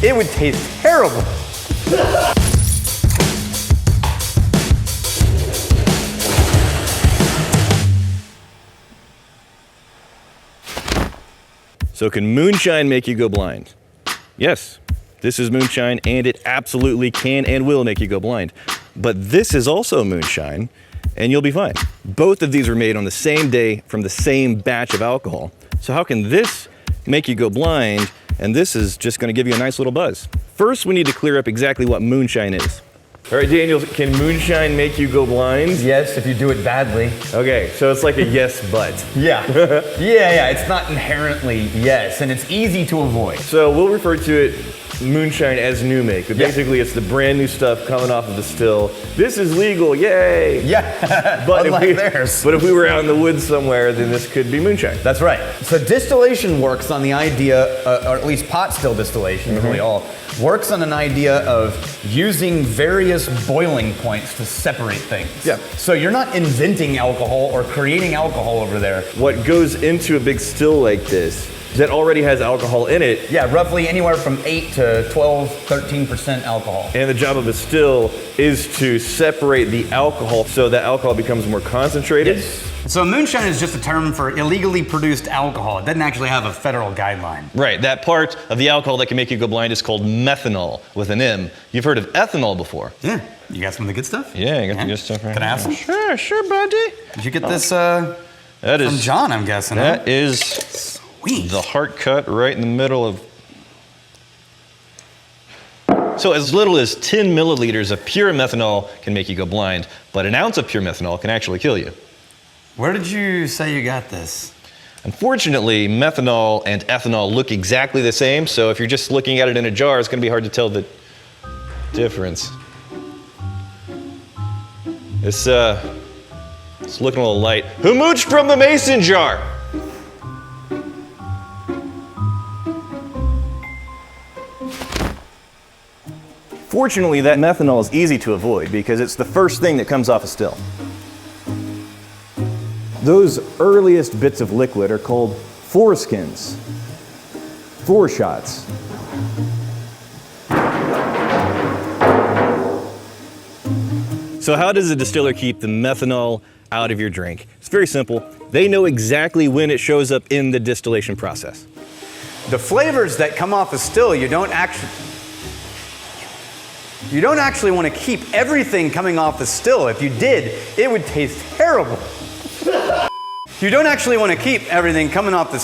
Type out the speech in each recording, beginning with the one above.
it would taste terrible. So can moonshine make you go blind? Yes, this is moonshine and it absolutely can and will make you go blind. But this is also moonshine and you'll be fine. Both of these were made on the same day from the same batch of alcohol. So how can this make you go blind and this is just gonna give you a nice little buzz? First, we need to clear up exactly what moonshine is. All right, Daniel, can moonshine make you go blind? Yes, if you do it badly. Okay, so it's like a yes, but. Yeah. Yeah, it's not inherently yes, and it's easy to avoid. So we'll refer to it moonshine as new make, but basically it's the brand new stuff coming off of the still. This is legal, yay! Yeah, but unlike theirs. But if we were out in the woods somewhere, then this could be moonshine. That's right. So distillation works on the idea, or at least pot still distillation, really all, works on an idea of using various boiling points to separate things. Yeah. So you're not inventing alcohol or creating alcohol over there. What goes into a big still like this that already has alcohol in it. Yeah, roughly anywhere from 8 to 12, 13% alcohol. And the job of a still is to separate the alcohol so that alcohol becomes more concentrated. Yes. So moonshine is just a term for illegally produced alcohol. It doesn't actually have a federal guideline. Right, that part of the alcohol that can make you go blind is called methanol with an M. You've heard of ethanol before. Yeah. You got some of the good stuff? Yeah, I got the good stuff right Can I have some? Sure, buddy. Did you get this That from is John, I'm guessing? That huh? is Sweet. the heart cut right in the middle of. So as little as 10 milliliters of pure methanol can make you go blind, but an ounce of pure methanol can actually kill you. Where did you say you got this? Unfortunately, methanol and ethanol look exactly the same, so if you're just looking at it in a jar, it's going to be hard to tell the difference. It's looking a little light. Who mooched from the mason jar? Fortunately, that methanol is easy to avoid because it's the first thing that comes off a still. Those earliest bits of liquid are called foreskins, foreshots. So how does a distiller keep the methanol out of your drink? It's very simple. They know exactly when it shows up in the distillation process. The flavors that come off a still, you don't actually want to keep everything coming off the still. If you did, it would taste terrible. You don't actually want to keep everything coming off the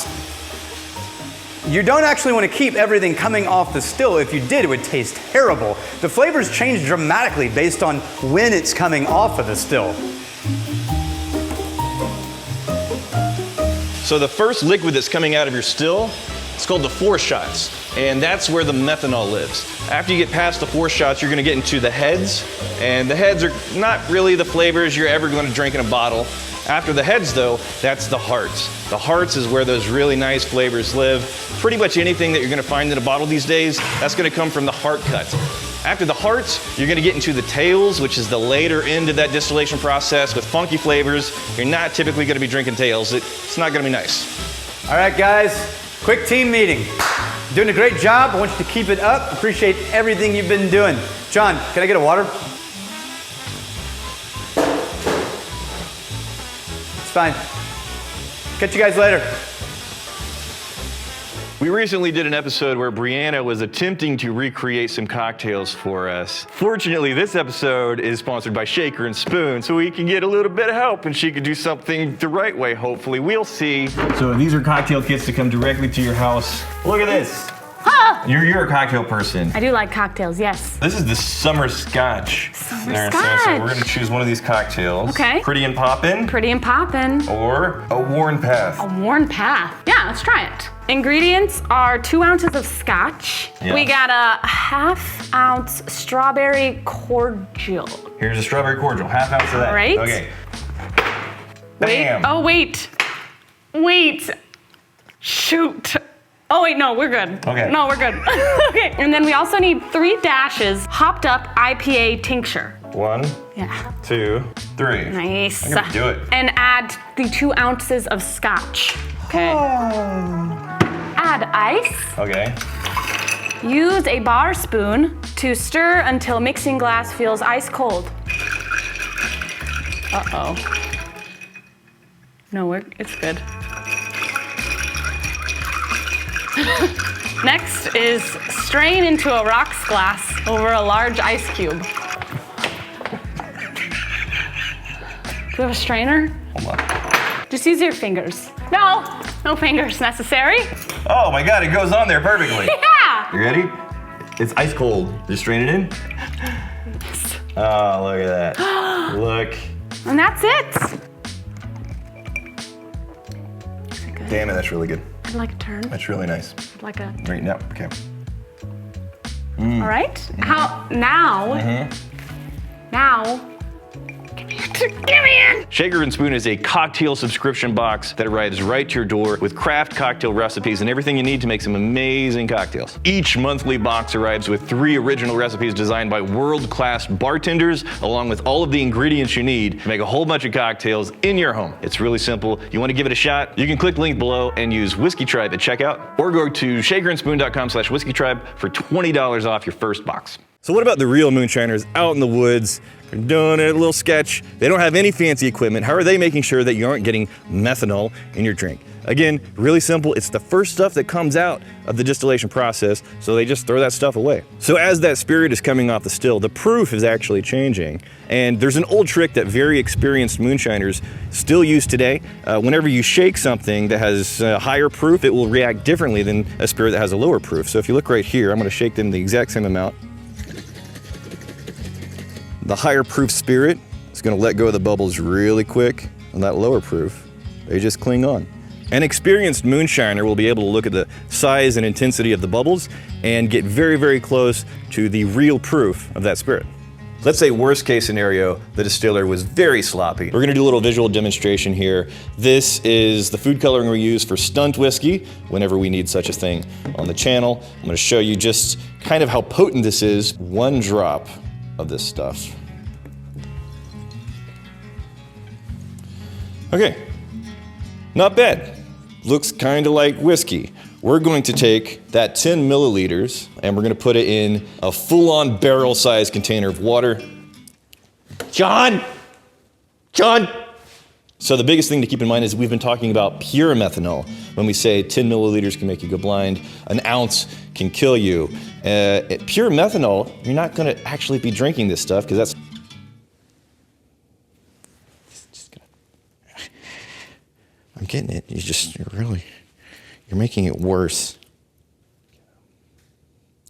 still. If you did, it would taste terrible. The flavors change dramatically based on when it's coming off of the still. So the first liquid that's coming out of your still, it's called the foreshots, and that's where the methanol lives. After you get past the foreshots, you're going to get into the heads, and the heads are not really the flavors you're ever going to drink in a bottle. After the heads, though, that's the hearts. The hearts is where those really nice flavors live. Pretty much anything that you're going to find in a bottle these days, that's going to come from the heart cuts. After the hearts, you're going to get into the tails, which is the later end of that distillation process with funky flavors. You're not typically going to be drinking tails. It's not going to be nice. All right, guys, quick team meeting. Doing a great job. I want you to keep it up. Appreciate everything you've been doing. John, can I get a water? It's fine. Catch you guys later. We recently did an episode where Brianna was attempting to recreate some cocktails for us. Fortunately, this episode is sponsored by Shaker and Spoon, so we can get a little bit of help and she can do something the right way, hopefully. We'll see. So these are cocktail kits to come directly to your house. Look at this. Ah! You're a cocktail person. I do like cocktails, yes. This is the summer scotch. Summer So scotch. we're gonna choose one of these cocktails. Okay. Pretty and Poppin'. Pretty and poppin'. Or a Worn Path. A Worn Path. Yeah, let's try it. Ingredients are 2 ounces of scotch. Yeah. We got a 1/2 ounce strawberry cordial. Here's a strawberry cordial, 1/2 ounce of that. Right. Okay. Wait. Bam. Oh, wait. Wait. Shoot. Oh, wait, no, we're good. Okay. No, we're good. Okay. And then we also need 3 dashes hopped up IPA tincture. 1, Yeah. 2, 3. Nice. I can do it. And add the 2 ounces of scotch. Okay. Add ice. Okay. Use a bar spoon to stir until mixing glass feels ice cold. Uh-oh. No, it's good. Next is strain into a rocks glass over a large ice cube. Do you have a strainer? Hold on. Just use your fingers. No fingers necessary. Oh my God, it goes on there perfectly. Yeah! You ready? It's ice cold. Just strain it in. Yes. Oh, look at that. Look. And that's it. Is it good? Damn it, that's really good. I'd like a turn. That's really nice. I'd like a. Right now, okay. All right. How now? Now. Give me in. Shaker and Spoon is a cocktail subscription box that arrives right to your door with craft cocktail recipes and everything you need to make some amazing cocktails. Each monthly box arrives with 3 original recipes designed by world-class bartenders, along with all of the ingredients you need to make a whole bunch of cocktails in your home. It's really simple. You want to give it a shot? You can click the link below and use Whiskey Tribe at checkout, or go to shakerandspoon.com/whiskeytribe for $20 off your first box. So what about the real moonshiners out in the woods? They're doing a little sketch. They don't have any fancy equipment. How are they making sure that you aren't getting methanol in your drink? Again, really simple. It's the first stuff that comes out of the distillation process, so they just throw that stuff away. So as that spirit is coming off the still, the proof is actually changing. And there's an old trick that very experienced moonshiners still use today. Whenever you shake something that has higher proof, it will react differently than a spirit that has a lower proof. So if you look right here, I'm gonna shake them the exact same amount. The higher proof spirit is going to let go of the bubbles really quick, and that lower proof, they just cling on. An experienced moonshiner will be able to look at the size and intensity of the bubbles and get very, very close to the real proof of that spirit. Let's say worst case scenario, the distiller was very sloppy. We're gonna do a little visual demonstration here. This is the food coloring we use for stunt whiskey whenever we need such a thing on the channel. I'm gonna show you just kind of how potent this is. 1 drop of this stuff. Okay, not bad. Looks kind of like whiskey. We're going to take that 10 milliliters and we're going to put it in a full-on barrel-sized container of water. John! So the biggest thing to keep in mind is we've been talking about pure methanol. When we say 10 milliliters can make you go blind, an ounce can kill you. Pure methanol, you're not going to actually be drinking this stuff because that's... I'm getting it. You're making it worse.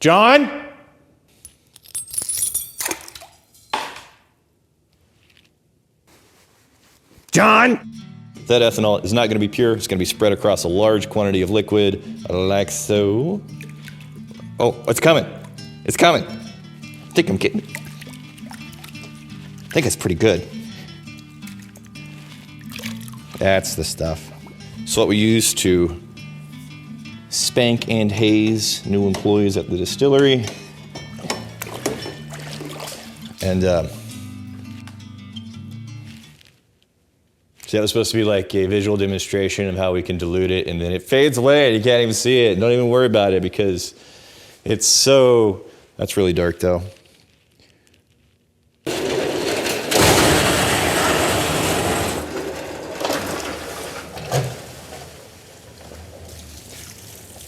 John? That ethanol is not going to be pure. It's going to be spread across a large quantity of liquid, like so. Oh, it's coming. It's coming. I think it's pretty good. That's the stuff. It's what we use to spank and haze new employees at the distillery. And so that was supposed to be like a visual demonstration of how we can dilute it, and then it fades away and you can't even see it. Don't even worry about it because it's so... That's really dark though.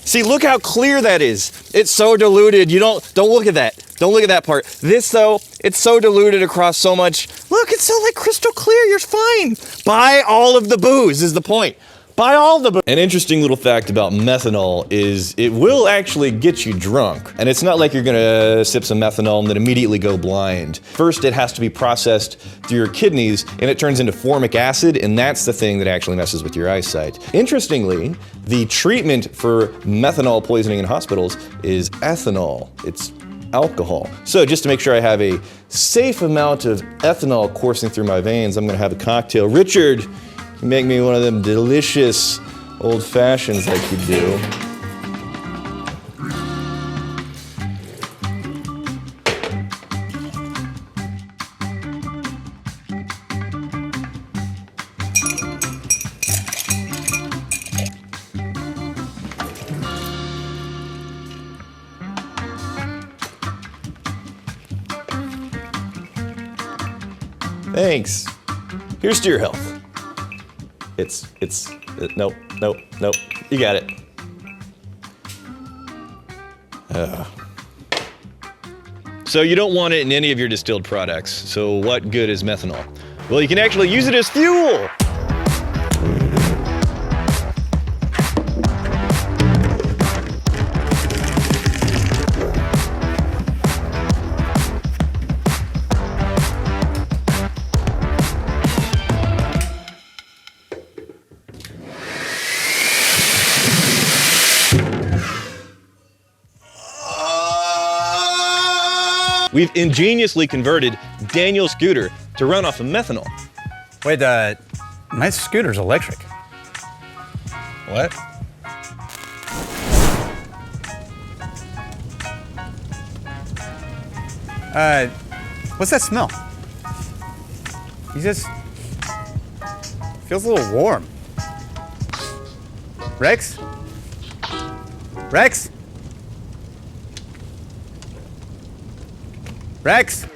See, look how clear that is. It's so diluted. Don't look at that. Don't look at that part. This though, it's so diluted across so much. Look, it's so like crystal clear. You're fine. Buy all of the booze is the point. Buy all the booze. An interesting little fact about methanol is it will actually get you drunk. And it's not like you're gonna sip some methanol and then immediately go blind. First, it has to be processed through your kidneys and it turns into formic acid, and that's the thing that actually messes with your eyesight. Interestingly, the treatment for methanol poisoning in hospitals is ethanol. It's alcohol. So just to make sure I have a safe amount of ethanol coursing through my veins, I'm gonna have a cocktail. Richard, make me one of them delicious old fashions like you do. Thanks. Here's to your health. Nope. You got it. So you don't want it in any of your distilled products. So what good is methanol? Well, you can actually use it as fuel. We've ingeniously converted Daniel's scooter to run off of methanol. Wait, my scooter's electric. What? What's that smell? He just feels a little warm. Rex? Rex? Rex?